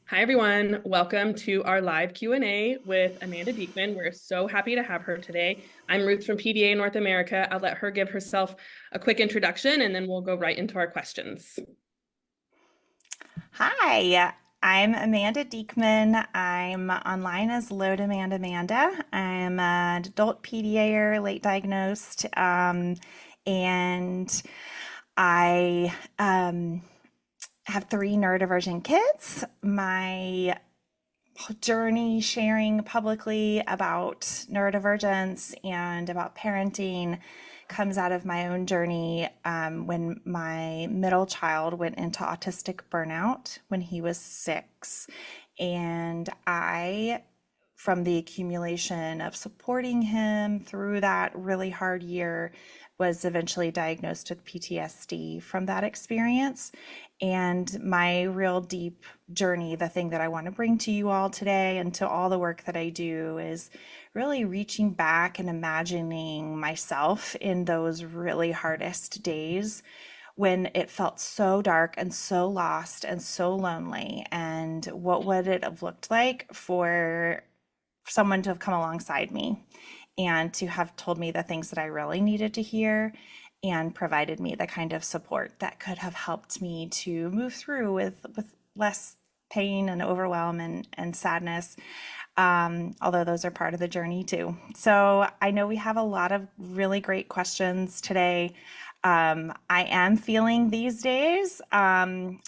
Hi, everyone. Welcome to our live Q&A with Amanda Diekman. We're so happy to have her today. I'm Ruth from PDA North America. I'll let her give herself a quick introduction, and then we'll go right into our questions. Hi, I'm Amanda Diekman. I'm online as Low Demand Amanda. I'm an adult PDA, late diagnosed, and I have three neurodivergent kids. My journey sharing publicly about neurodivergence and about parenting comes out of my own journey when my middle child went into autistic burnout when he was 6. And from the accumulation of supporting him through that really hard year, was eventually diagnosed with PTSD from that experience. And my real deep journey, the thing that I want to bring to you all today and to all the work that I do, is really reaching back and imagining myself in those really hardest days when it felt so dark and so lost and so lonely. And what would it have looked like for someone to have come alongside me and to have told me the things that I really needed to hear and provided me the kind of support that could have helped me to move through with less pain and overwhelm and sadness, although those are part of the journey too. So I know we have a lot of really great questions today. I am feeling these days I'm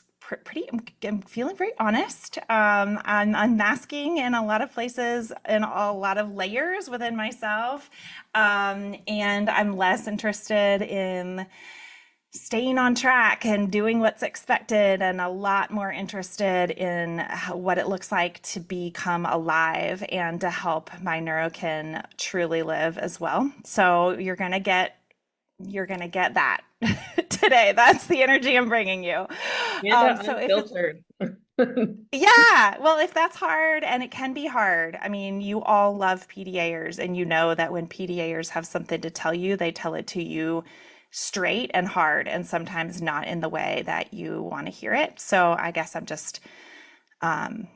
feeling very honest. I'm unmasking in a lot of places and a lot of layers within myself. And I'm less interested in staying on track and doing what's expected, and a lot more interested in what it looks like to become alive and to help my neurokin truly live as well. So you're gonna get that today. That's the energy I'm bringing you. Amanda, So if it's unfiltered. Yeah, well, if that's hard, and it can be hard. I mean, you all love PDAers, and you know that when PDAers have something to tell you, they tell it to you straight and hard, and sometimes not in the way that you want to hear it. So I guess I'm just um,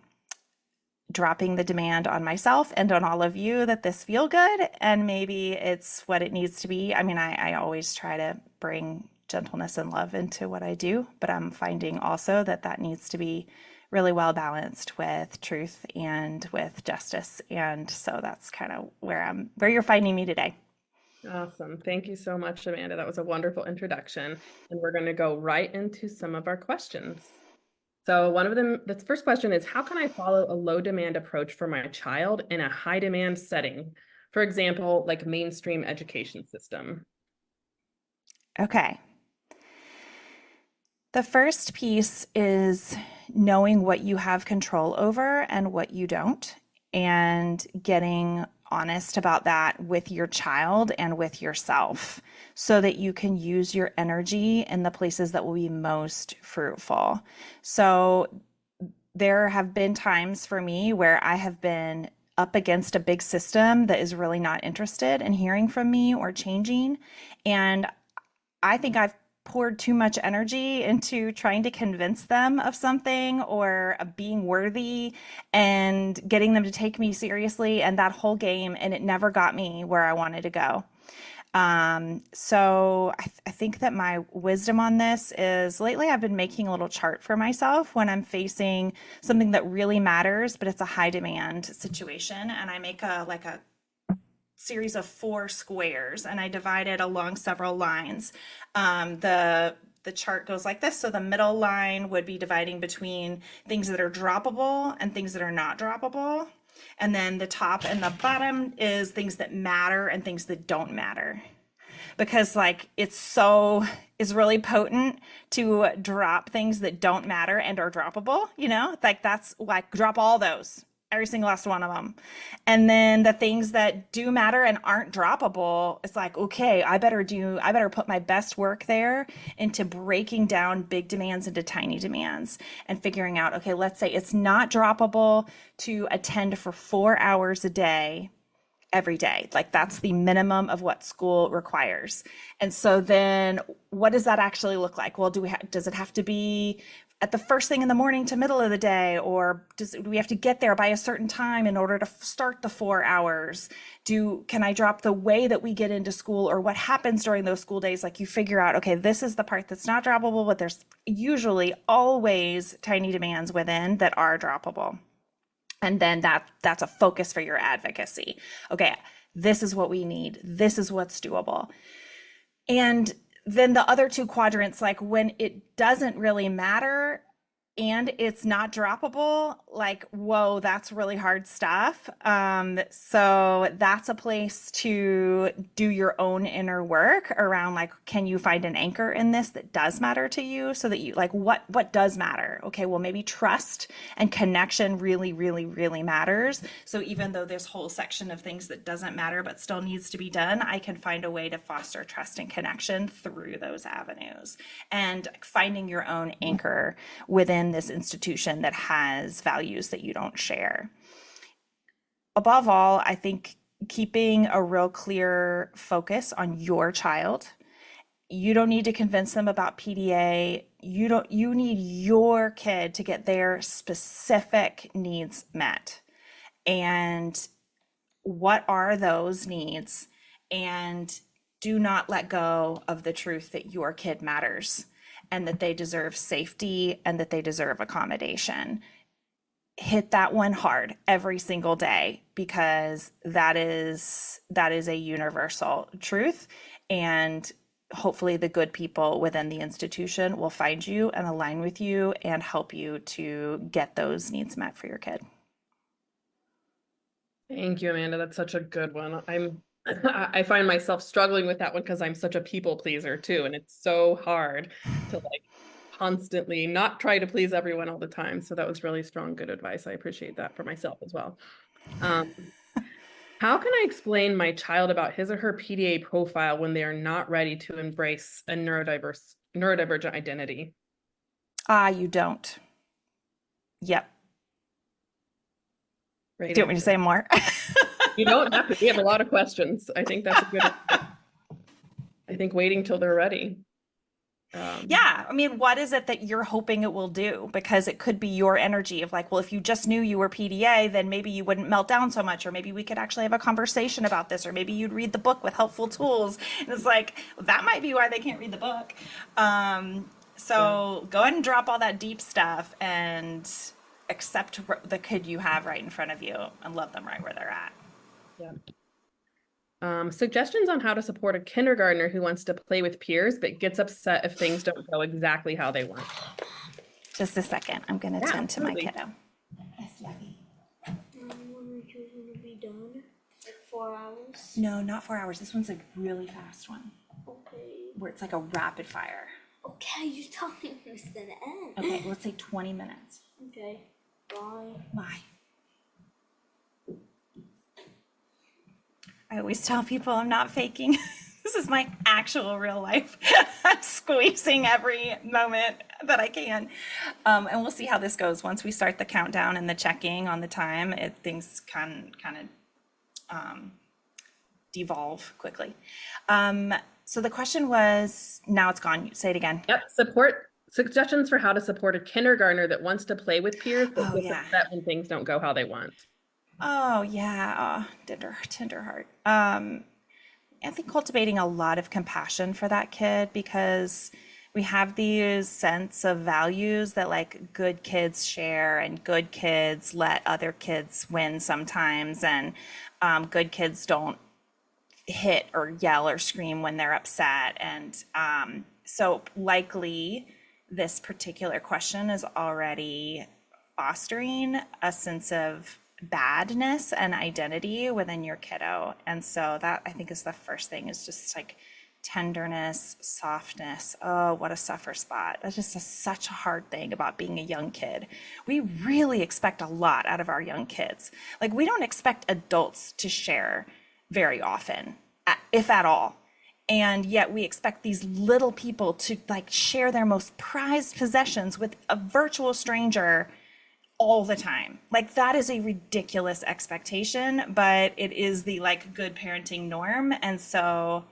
dropping the demand on myself and on all of you that this feel good, and maybe it's what it needs to be. I mean, I always try to bring gentleness and love into what I do, but I'm finding also that that needs to be really well balanced with truth and with justice. And so that's kind of where you're finding me today. Awesome. Thank you so much, Amanda. That was a wonderful introduction. And we're going to go right into some of our questions. So one of them, the first question is, how can I follow a low demand approach for my child in a high demand setting? For example, like mainstream education system. Okay. The first piece is knowing what you have control over and what you don't, and getting honest about that with your child and with yourself so that you can use your energy in the places that will be most fruitful. So there have been times for me where I have been up against a big system that is really not interested in hearing from me or changing. And I think I've poured too much energy into trying to convince them of something or of being worthy and getting them to take me seriously and that whole game, and it never got me where I wanted to go. So I think that my wisdom on this is lately I've been making a little chart for myself when I'm facing something that really matters, but it's a high demand situation. And I make a series of 4 squares, and I divide it along several lines. The chart goes like this. So the middle line would be dividing between things that are droppable and things that are not droppable. And then the top and the bottom is things that matter and things that don't matter. Because like it's really potent to drop things that don't matter and are droppable, like that's like drop all those, every single last one of them. And then the things that do matter and aren't droppable, it's like, okay, I better put my best work there into breaking down big demands into tiny demands and figuring out, okay, let's say it's not droppable to attend for 4 hours a day every day. Like that's the minimum of what school requires. And so then what does that actually look like? Well, does it have to be at the first thing in the morning to middle of the day, or do we have to get there by a certain time in order to start the 4 hours? Can I drop the way that we get into school, or what happens during those school days? Like, you figure out, okay, this is the part that's not droppable, but there's usually always tiny demands within that are droppable. And then that's a focus for your advocacy. Okay, this is what we need. This is what's doable. And then the other two quadrants, like when it doesn't really matter and it's not droppable, like, whoa, that's really hard stuff. So that's a place to do your own inner work around, like, can you find an anchor in this that does matter to you, so that you, like, what does matter? Okay, well, maybe trust and connection really, really, really matters. So even though there's a whole section of things that doesn't matter but still needs to be done, I can find a way to foster trust and connection through those avenues, and finding your own anchor within this institution that has values that you don't share. Above all, I think keeping a real clear focus on your child. You don't need to convince them about PDA. You need your kid to get their specific needs met. And what are those needs? And do not let go of the truth that your kid matters, and that they deserve safety, and that they deserve accommodation. Hit that one hard every single day, because that is a universal truth. And hopefully the good people within the institution will find you and align with you and help you to get those needs met for your kid. Thank you, Amanda. That's such a good one. I find myself struggling with that one because I'm such a people pleaser too. And it's so hard to, like, constantly not try to please everyone all the time. So that was really strong, good advice. I appreciate that for myself as well. How can I explain my child about his or her PDA profile when they are not ready to embrace a neurodivergent identity? You don't. Yep. Right. Do you want me to say more? You don't have to. We have a lot of questions. I think that's a good. I think waiting till they're ready. Yeah, I mean, what is it that you're hoping it will do? Because it could be your energy of, like, well, if you just knew you were PDA, then maybe you wouldn't melt down so much, or maybe we could actually have a conversation about this, or maybe you'd read the book with helpful tools. And it's like, well, that might be why they can't read the book. So go ahead and drop all that deep stuff and accept the kid you have right in front of you and love them right where they're at. Yeah. Suggestions on how to support a kindergartner who wants to play with peers but gets upset if things don't go exactly how they want. Just a second. I'm going to tend to my kiddo. Yes, Lucky. When are you going to be done? Like 4 hours? No, not 4 hours. This one's a really fast one. Okay. Where it's like a rapid fire. Okay, you tell me when it's gonna end. Okay, let's say 20 minutes. Okay. Bye. Bye. I always tell people I'm not faking. This is my actual real life. I'm squeezing every moment that I can. And we'll see how this goes. Once we start the countdown and the checking on the time, things can kind of devolve quickly. So the question was, now it's gone. Say it again. Yep. Suggestions for how to support a kindergartner that wants to play with peers but gets upset when things don't go how they want. Oh yeah, tender heart. I think cultivating a lot of compassion for that kid, because we have these sense of values that, like, good kids share, and good kids let other kids win sometimes, and good kids don't hit or yell or scream when they're upset. And so likely this particular question is already fostering a sense of badness and identity within your kiddo. And so that, I think, is the first thing, is just like tenderness, softness. Oh, what a suffer spot. That's just such a hard thing about being a young kid. We really expect a lot out of our young kids. Like, we don't expect adults to share very often, if at all. And yet we expect these little people to, like, share their most prized possessions with a virtual stranger all the time. Like, that is a ridiculous expectation, but it is the, like, good parenting norm. And so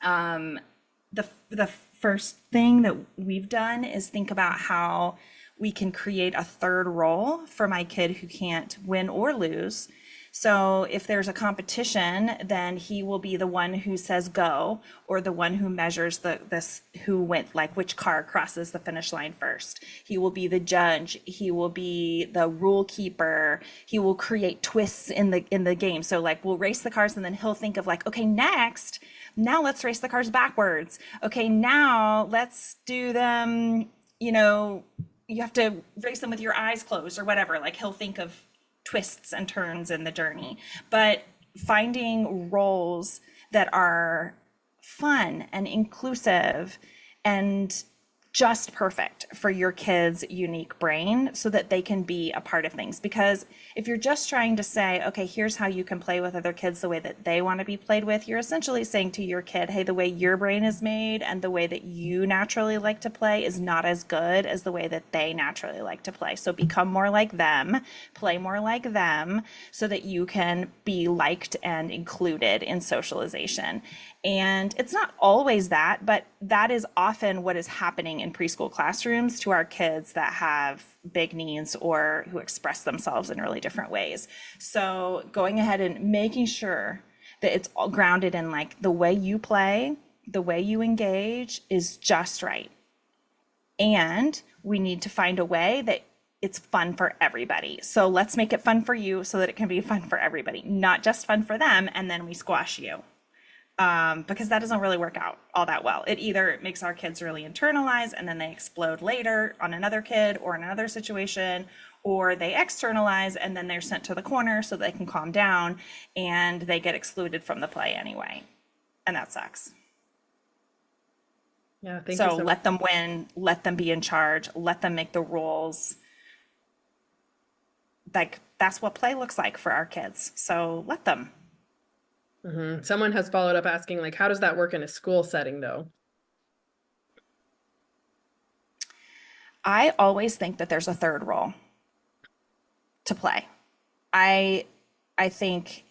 the first thing that we've done is think about how we can create a third role for my kid who can't win or lose. So if there's a competition, then he will be the one who says go, or the one who measures this who went, like which car crosses the finish line first. He will be the judge. He will be the rule keeper. He will create twists in the game. So like we'll race the cars, and then he'll think of like, okay, now let's race the cars backwards. Okay, now let's do them, you have to race them with your eyes closed or whatever. Like he'll think of twists and turns in the journey, but finding roles that are fun and inclusive and just perfect for your kid's unique brain so that they can be a part of things. Because if you're just trying to say, okay, here's how you can play with other kids the way that they want to be played with, you're essentially saying to your kid, hey, the way your brain is made and the way that you naturally like to play is not as good as the way that they naturally like to play. So become more like them, play more like them, so that you can be liked and included in socialization. And it's not always that, but that is often what is happening in preschool classrooms to our kids that have big needs or who express themselves in really different ways. So going ahead and making sure that it's all grounded in like the way you play, the way you engage is just right. And we need to find a way that it's fun for everybody. So let's make it fun for you so that it can be fun for everybody, not just fun for them, and then we squash you. Because that doesn't really work out all that well. It either makes our kids really internalize and then they explode later on another kid or in another situation, or they externalize and then they're sent to the corner so they can calm down and they get excluded from the play anyway. And that sucks. Yeah, thank you So so much. let them win, let them be in charge, let them make the rules. Like that's what play looks like for our kids. So let them. Someone has followed up asking, like, how does that work in a school setting, though? I always think that there's a third role to play. I think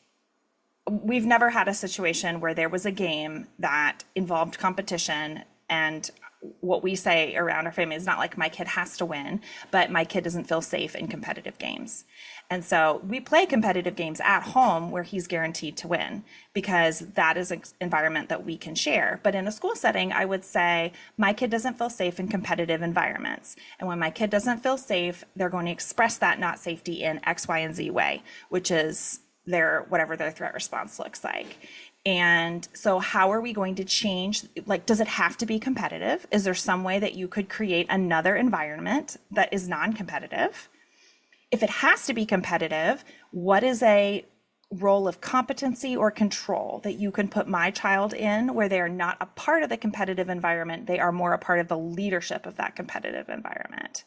we've never had a situation where there was a game that involved competition, and what we say around our family is not like my kid has to win, but my kid doesn't feel safe in competitive games. And so we play competitive games at home where he's guaranteed to win because that is an environment that we can share. But in a school setting, I would say my kid doesn't feel safe in competitive environments. And when my kid doesn't feel safe, they're going to express that not safety in X, Y, and Z way, which is whatever their threat response looks like. And so how are we going to change? Like, does it have to be competitive? Is there some way that you could create another environment that is non-competitive? If it has to be competitive, what is a role of competency or control that you can put my child in where they are not a part of the competitive environment, they are more a part of the leadership of that competitive environment?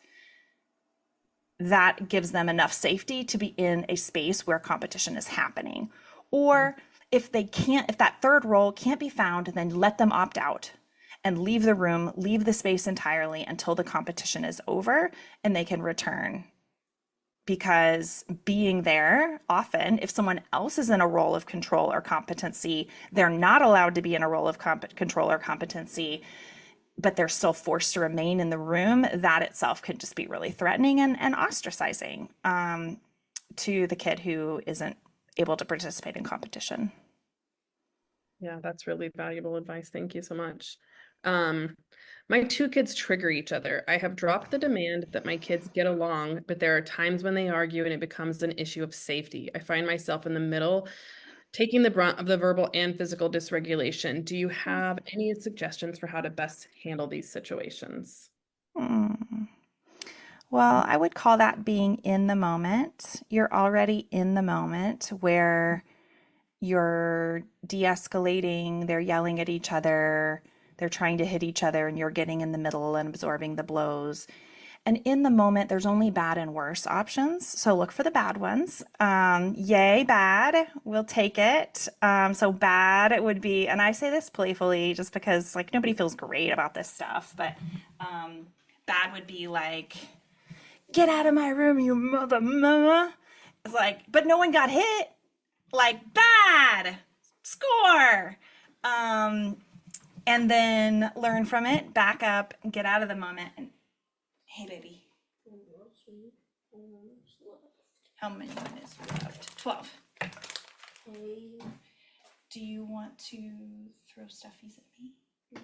That gives them enough safety to be in a space where competition is happening. Or if that third role can't be found, then let them opt out and leave the room, leave the space entirely until the competition is over and they can return. Because being there, often, if someone else is in a role of control or competency, they're not allowed to be in a role of control or competency, but they're still forced to remain in the room. That itself could just be really threatening and ostracizing to the kid who isn't able to participate in competition. Yeah, that's really valuable advice. Thank you so much. My two kids trigger each other. I have dropped the demand that my kids get along, but there are times when they argue and it becomes an issue of safety. I find myself in the middle, taking the brunt of the verbal and physical dysregulation. Do you have any suggestions for how to best handle these situations? Well, I would call that being in the moment. You're already in the moment where you're de-escalating, they're yelling at each other, they're trying to hit each other, and you're getting in the middle and absorbing the blows. And in the moment, there's only bad and worse options. So look for the bad ones. Yay, bad, we'll take it. So bad it would be, and I say this playfully just because like nobody feels great about this stuff, but bad would be like, get out of my room, you mother. It's like, but no one got hit. Like bad, score. and then learn from it, back up, get out of the moment. And hey, baby, how many minutes left? 12. Okay. Do you want to throw stuffies at me? No.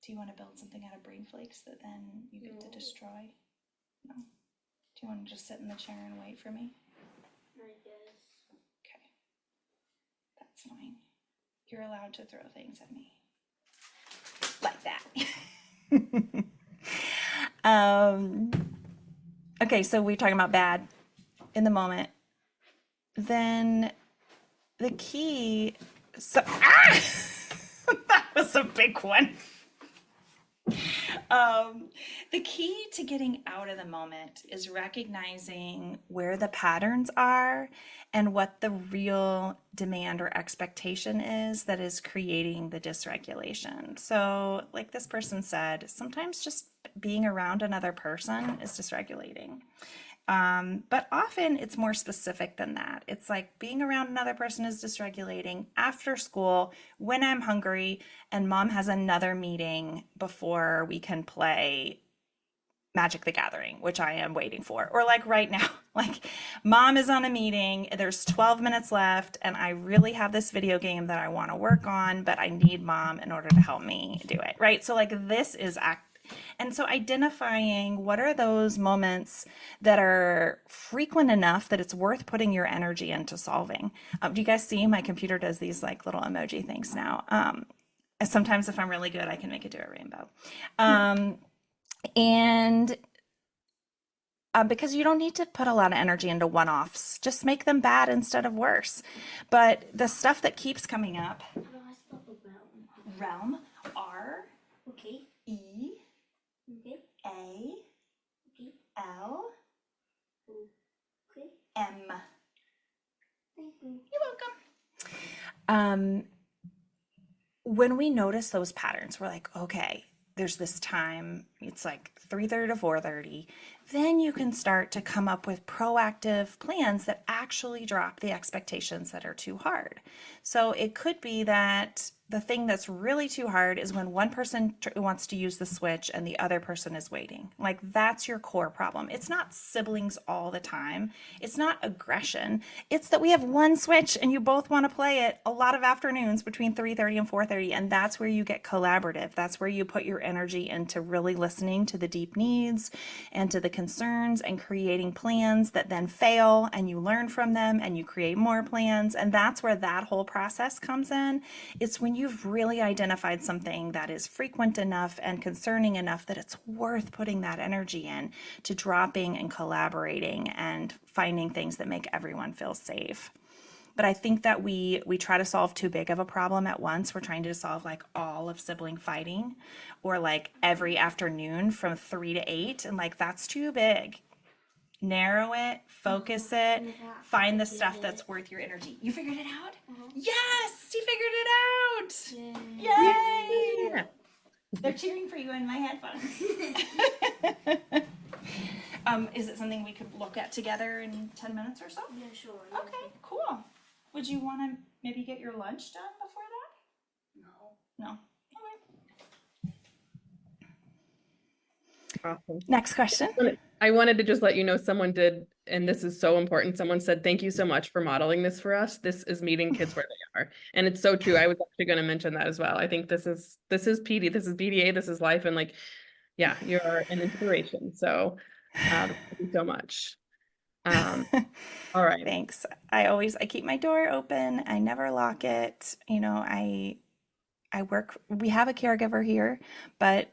Do you want to build something out of brain flakes that then you get to destroy? No. Do you want to just sit in the chair and wait for me? I guess. Okay. That's fine. You're allowed to throw things at me. Like that. Okay, so we're talking about bad in the moment. Then the key, so that was a big one. The key to getting out of the moment is recognizing where the patterns are and what the real demand or expectation is that is creating the dysregulation. So, like this person said, sometimes just being around another person is dysregulating. But often it's more specific than that. It's like being around another person is dysregulating after school when I'm hungry and mom has another meeting before we can play Magic the Gathering, which I am waiting for. Or like right now, like mom is on a meeting, there's 12 minutes left, and I really have this video game that I want to work on, but I need mom in order to help me do it, right? So like this is and so identifying what are those moments that are frequent enough that it's worth putting your energy into solving. Do you guys see my computer does these like little emoji things now? Sometimes if I'm really good, I can make it do a rainbow. And because you don't need to put a lot of energy into one-offs, just make them bad instead of worse. But the stuff that keeps coming up, How do I spell the realm? realm, R, Okay. E, Okay. A, Okay. L, Okay. M. Thank you. You're welcome. When we notice those patterns, we're like, okay, there's this time, it's like 3:30 to 4:30. Then you can start to come up with proactive plans that actually drop the expectations that are too hard. So it could be that the thing that's really too hard is when one person wants to use the switch and the other person is waiting. Like that's your core problem. It's not siblings all the time. It's not aggression. It's that we have one switch and you both want to play it a lot of afternoons between 3:30 and 4:30. And that's where you get collaborative. That's where you put your energy into really listening to the deep needs and to the concerns and creating plans that then fail and you learn from them and you create more plans. And that's where that whole process comes in. It's when you've really identified something that is frequent enough and concerning enough that it's worth putting that energy in to dropping and collaborating and finding things that make everyone feel safe. But I think that we try to solve too big of a problem at once. We're trying to solve like all of sibling fighting or like every afternoon from 3 to 8. And like, that's too big. Narrow it, focus it, find the stuff that's worth your energy. You figured it out? Yes, you figured it out. Yay. Yeah. They're cheering for you in my headphones. Is it something we could look at together in 10 minutes or so? Yeah, sure. Okay, cool. Would you want to maybe get your lunch done before that? No. Okay. Awesome. Next question. I wanted to just let you know someone did, and this is so important. Someone said, thank you so much for modeling this for us. This is meeting kids where they are. And it's so true. I was actually going to mention that as well. I think this is PD, this is PDA, this is life. And like, yeah, you're an inspiration. So thank you so much. All right. Thanks. I keep my door open. I never lock it. You know, we have a caregiver here, but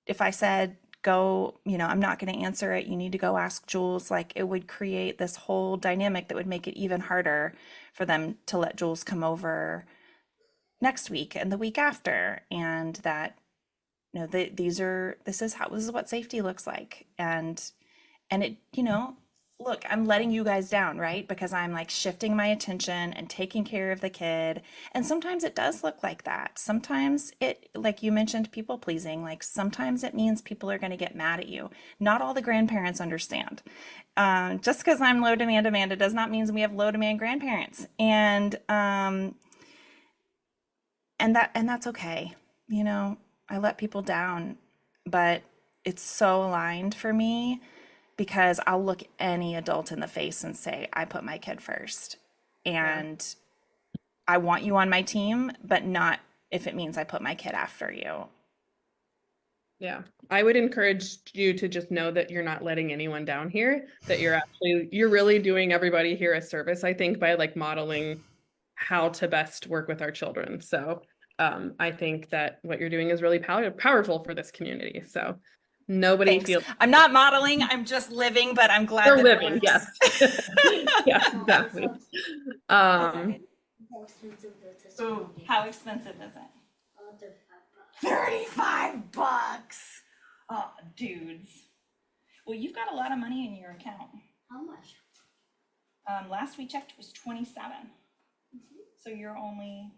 if I said, go, you know, I'm not going to answer it, you need to go ask Jules, like it would create this whole dynamic that would make it even harder for them to let Jules come over next week and the week after. And that, you know, this is what safety looks like. And it, you know, look, I'm letting you guys down, right? Because I'm like shifting my attention and taking care of the kid. And sometimes it does look like that. Sometimes it, like you mentioned, people pleasing, like sometimes it means people are going to get mad at you. Not all the grandparents understand. Just because I'm low demand Amanda does not mean we have low demand grandparents. And and that's okay. You know, I let people down, but it's so aligned for me because I'll look any adult in the face and say, I put my kid first. Yeah. And I want you on my team, but not if it means I put my kid after you. Yeah. I would encourage you to just know that you're not letting anyone down here, that you're really doing everybody here a service, I think, by like modeling how to best work with our children. So I think that what you're doing is really powerful for this community. So nobody Thanks. feels I'm not modeling, I'm just living, but I'm glad they're that it living. works. Yes. Yeah, exactly. Okay. How expensive is this Ooh, movie? how expensive is it? $35. $35. Oh, dudes. Well, you've got a lot of money in your account. How much? Last we checked was 27. So you're only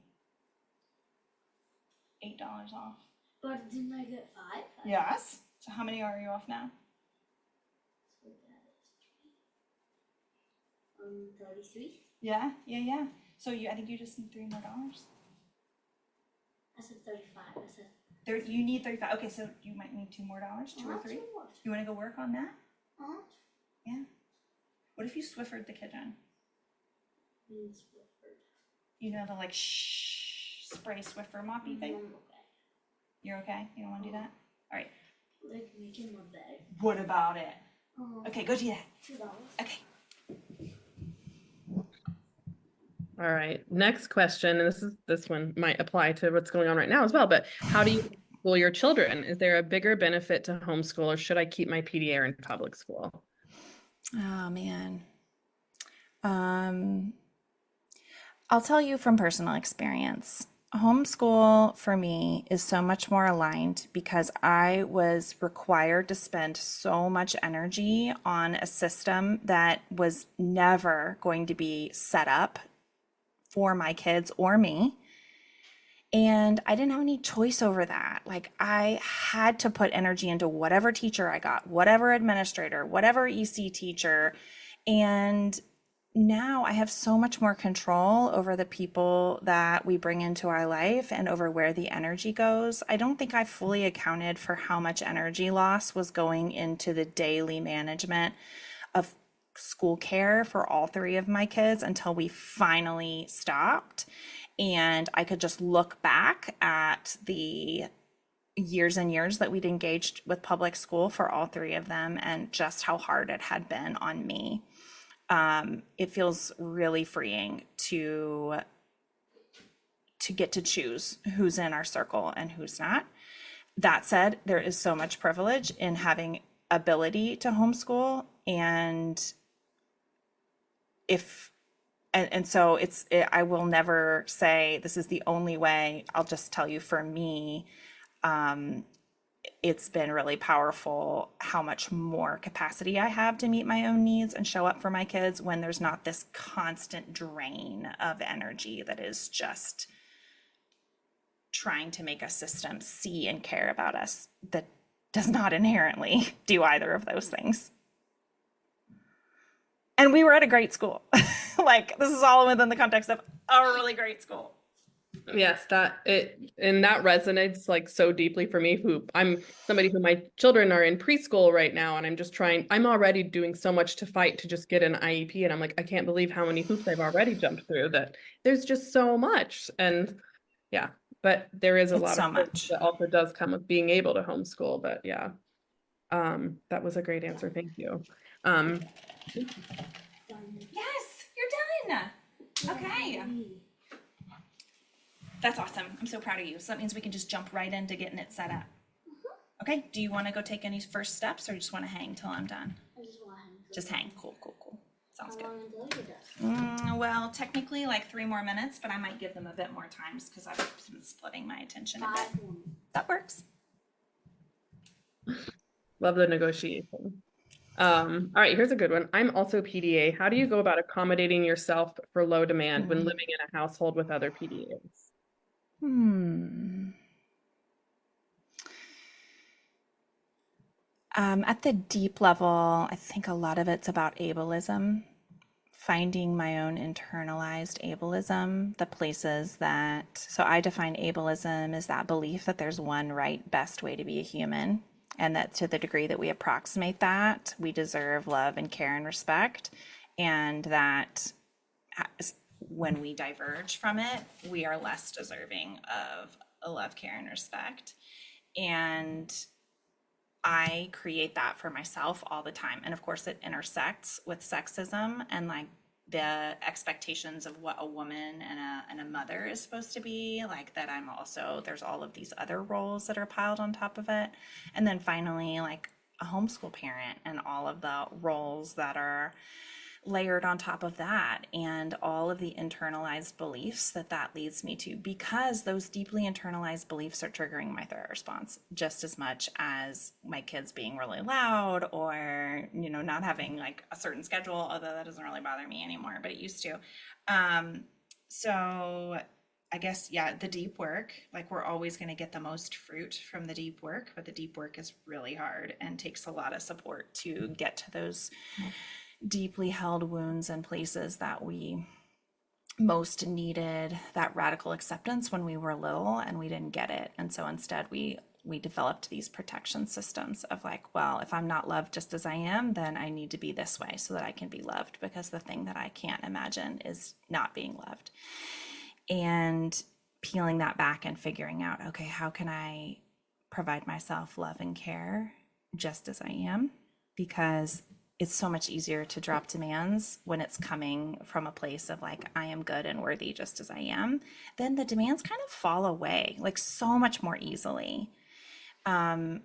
$8 off. But didn't I get 5? Yes. So how many are you off now? So that is 33. Yeah. So I think you just need $3 more. I said 35. I said You need 35. Okay, so you might need $2 more, 2 or 3. Two more. You want to go work on that? Uh-huh. Yeah. What if you Swiffered the kitchen? Means Wilford. You know, the like spray Swiffer moppy thing? Okay. You're okay? You don't want to do that? All right. Like making my bed. What about it? Uh-huh. Okay, go do that. $2. Okay. All right. Next question, and this one might apply to what's going on right now as well, but how do you school your children? Is there a bigger benefit to homeschool, or should I keep my PDA in public school? Oh, man. I'll tell you from personal experience. Homeschool for me is so much more aligned because I was required to spend so much energy on a system that was never going to be set up for my kids or me. And I didn't have any choice over that. Like, I had to put energy into whatever teacher I got, whatever administrator, whatever EC teacher. And now I have so much more control over the people that we bring into our life and over where the energy goes. I don't think I fully accounted for how much energy loss was going into the daily management of school care for all 3 of my kids until we finally stopped. And I could just look back at the years and years that we'd engaged with public school for all 3 of them and just how hard it had been on me. It feels really freeing to get to choose who's in our circle and who's not. That said, there is so much privilege in having ability to homeschool, and so I will never say this is the only way. I'll just tell you, for me, it's been really powerful how much more capacity I have to meet my own needs and show up for my kids when there's not this constant drain of energy that is just trying to make a system see and care about us that does not inherently do either of those things. And we were at a great school. Like, this is all within the context of a really great school. Yes, that resonates like so deeply for me, who I'm somebody who my children are in preschool right now, and I'm already doing so much to fight to just get an IEP, and I'm like, I can't believe how many hoops I've already jumped through, that there's just so much. And yeah, but there is a lot so of much that also does come with being able to homeschool. But yeah, that was a great answer. Thank you. Yes, you're done. Okay. That's awesome. I'm so proud of you. So that means we can just jump right into getting it set up. Okay, do you want to go take any first steps, or you just want to hang till I'm done? I just want to hang. Just hang. Cool. Sounds How good. long until you're done? Well, technically like 3 more minutes, but I might give them a bit more time because I've been splitting my attention a bit. 5 more. That works. Love the negotiation. All right, here's a good one. I'm also PDA. How do you go about accommodating yourself for low demand when living in a household with other PDAs? At the deep level, I think a lot of it's about ableism. finding my own internalized ableism, the places that, so I define ableism as that belief that there's one right, best way to be a human, and that to the degree that we approximate that, we deserve love and care and respect, and that when we diverge from it, we are less deserving of a love, care, and respect. And I create that for myself all the time. And of course, it intersects with sexism and like the expectations of what a woman and a mother is supposed to be. Like that, I'm also, there's all of these other roles that are piled on top of it. And then finally, like a homeschool parent and all of the roles that are layered on top of that, and all of the internalized beliefs that that leads me to, because those deeply internalized beliefs are triggering my threat response just as much as my kids being really loud or, you know, not having like a certain schedule, although that doesn't really bother me anymore, but it used to. So I guess, yeah, the deep work, like we're always going to get the most fruit from the deep work, but the deep work is really hard and takes a lot of support to get to those deeply held wounds and places that we most needed that radical acceptance when we were little and we didn't get it. And so instead we developed these protection systems of like, well, if I'm not loved just as I am, then I need to be this way so that I can be loved, because the thing that I can't imagine is not being loved. And peeling that back and figuring out, okay, how can I provide myself love and care just as I am? Because it's so much easier to drop demands when it's coming from a place of like, I am good and worthy just as I am. Then the demands kind of fall away like so much more easily. One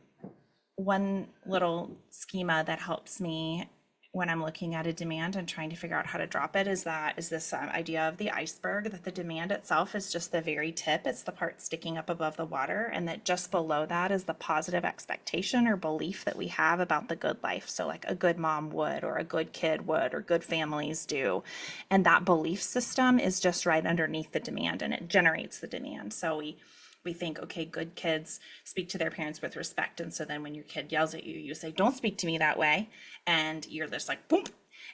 little schema that helps me when I'm looking at a demand and trying to figure out how to drop it is this idea of the iceberg, that the demand itself is just the very tip. It's the part sticking up above the water, and that just below that is the positive expectation or belief that we have about the good life. So like a good mom would, or a good kid would, or good families do. And that belief system is just right underneath the demand, and it generates the demand. So we think, okay, good kids speak to their parents with respect. And so then when your kid yells at you, you say, don't speak to me that way. And you're just like, boom.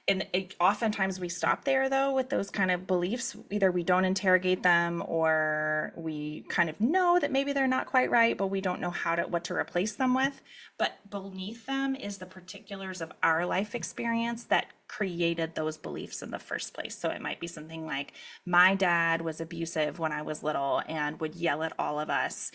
And oftentimes we stop there though with those kind of beliefs. Either we don't interrogate them, or we kind of know that maybe they're not quite right, but we don't know what to replace them with. But beneath them is the particulars of our life experience that created those beliefs in the first place. So it might be something like, my dad was abusive when I was little and would yell at all of us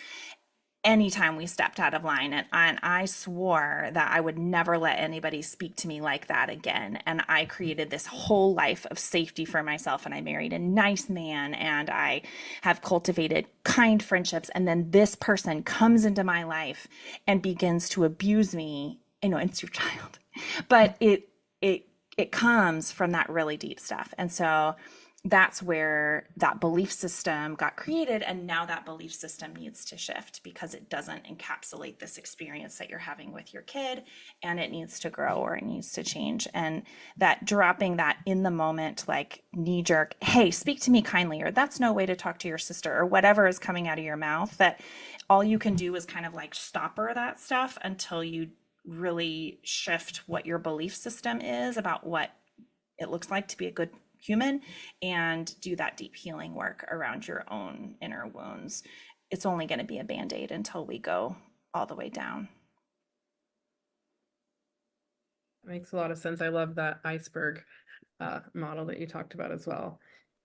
anytime we stepped out of line, and I swore that I would never let anybody speak to me like that again. And I created this whole life of safety for myself, and I married a nice man, and I have cultivated kind friendships. And then this person comes into my life and begins to abuse me. I know it's your child, but it comes from that really deep stuff. And so that's where that belief system got created. And now that belief system needs to shift, because it doesn't encapsulate this experience that you're having with your kid, and it needs to grow, or it needs to change. And that dropping that in the moment, like knee jerk, hey, speak to me kindly, or that's no way to talk to your sister, or whatever is coming out of your mouth, that all you can do is kind of like stopper that stuff until you really shift what your belief system is about what it looks like to be a good human, and do that deep healing work around your own inner wounds. It's only going to be a band-aid until we go all the way down. That makes a lot of sense. I love that iceberg model that you talked about as well.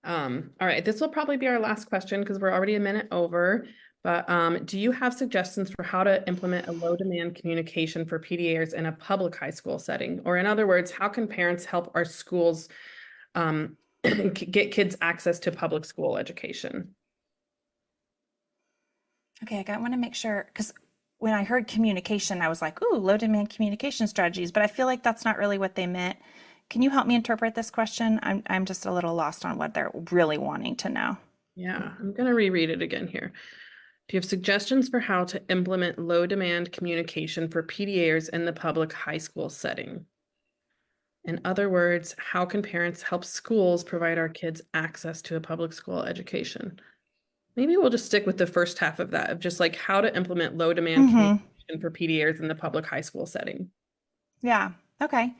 All right, this will probably be our last question because we're already a minute over. But do you have suggestions for how to implement a low demand communication for PDAs in a public high school setting? Or in other words, how can parents help our schools get kids access to public school education? Okay, I want to make sure, because when I heard communication, I was like, ooh, low demand communication strategies, but I feel like that's not really what they meant. Can you help me interpret this question? I'm just a little lost on what they're really wanting to know. Yeah, I'm going to reread it again here. Do you have suggestions for how to implement low demand communication for PDAs in the public high school setting? In other words, how can parents help schools provide our kids access to a public school education? Maybe we'll just stick with the first half of that, of just like how to implement low demand communication for PDAs in the public high school setting. Yeah, okay.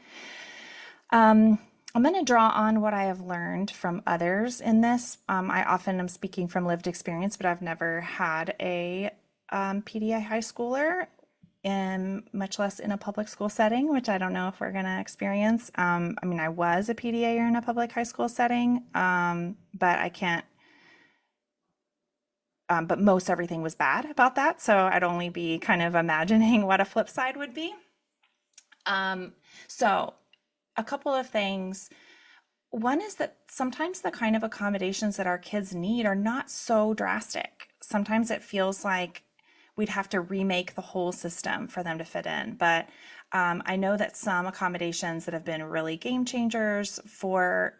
I'm going to draw on what I have learned from others in this. I often am speaking from lived experience, but I've never had a PDA high schooler, and much less in a public school setting, which I don't know if we're going to experience. I mean, I was a PDA in a public high school setting, but I can't. But most everything was bad about that, so I'd only be kind of imagining what a flip side would be. So, a couple of things. One is that sometimes the kind of accommodations that our kids need are not so drastic. Sometimes it feels like we'd have to remake the whole system for them to fit in. But I know that some accommodations that have been really game changers for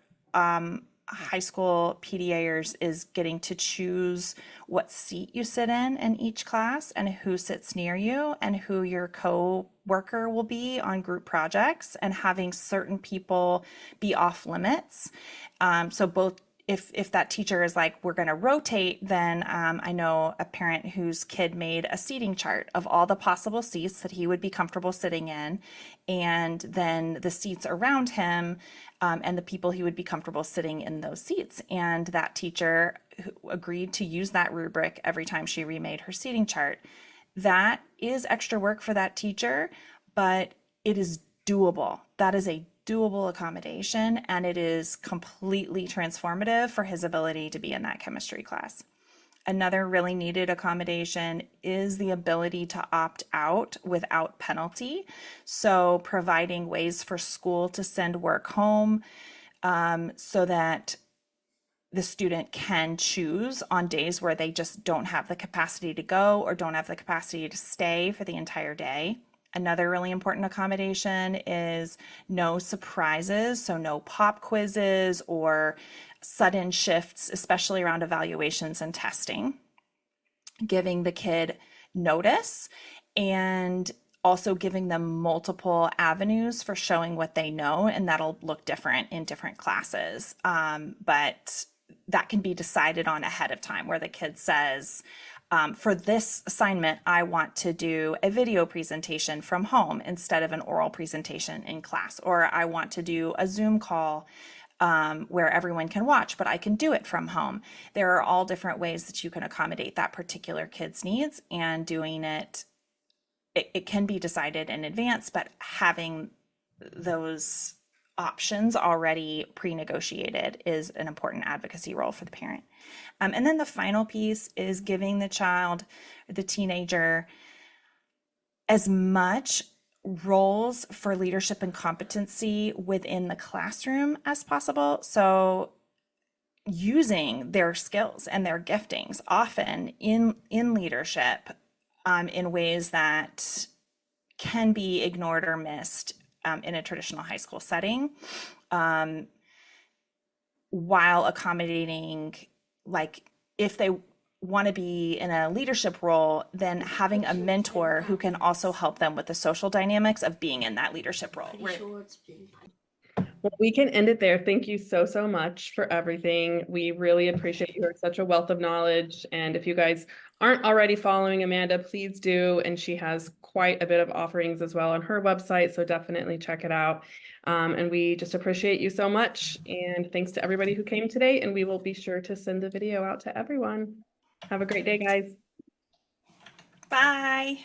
high school PDAers is getting to choose what seat you sit in each class and who sits near you and who your co-worker will be on group projects, and having certain people be off limits. So both if that teacher is like, we're going to rotate, then I know a parent whose kid made a seating chart of all the possible seats that he would be comfortable sitting in, and then the seats around him, and the people he would be comfortable sitting in those seats. And that teacher agreed to use that rubric every time she remade her seating chart. That is extra work for that teacher, but it is doable. That is a doable accommodation, and it is completely transformative for his ability to be in that chemistry class. Another really needed accommodation is the ability to opt out without penalty. So providing ways for school to send work home, so that the student can choose on days where they just don't have the capacity to go or don't have the capacity to stay for the entire day. Another really important accommodation is no surprises, so no pop quizzes or sudden shifts, especially around evaluations and testing. Giving the kid notice, and also giving them multiple avenues for showing what they know, and that'll look different in different classes. But that can be decided on ahead of time, where the kid says, for this assignment, I want to do a video presentation from home instead of an oral presentation in class, or I want to do a Zoom call where everyone can watch, but I can do it from home. There are all different ways that you can accommodate that particular kid's needs, and doing it can be decided in advance, but having those options already pre-negotiated is an important advocacy role for the parent. And then the final piece is giving the child, the teenager, as much roles for leadership and competency within the classroom as possible. So using their skills and their giftings often in leadership, in ways that can be ignored or missed in a traditional high school setting, while accommodating, like if they want to be in a leadership role, then having a mentor who can also help them with the social dynamics of being in that leadership role. Well, we can end it there. Thank you so, so much for everything. We really appreciate you. You're such a wealth of knowledge. And if you guys aren't already following Amanda, please do. And she has quite a bit of offerings as well on her website, so definitely check it out. And we just appreciate you so much. And thanks to everybody who came today. And we will be sure to send the video out to everyone. Have a great day, guys. Bye.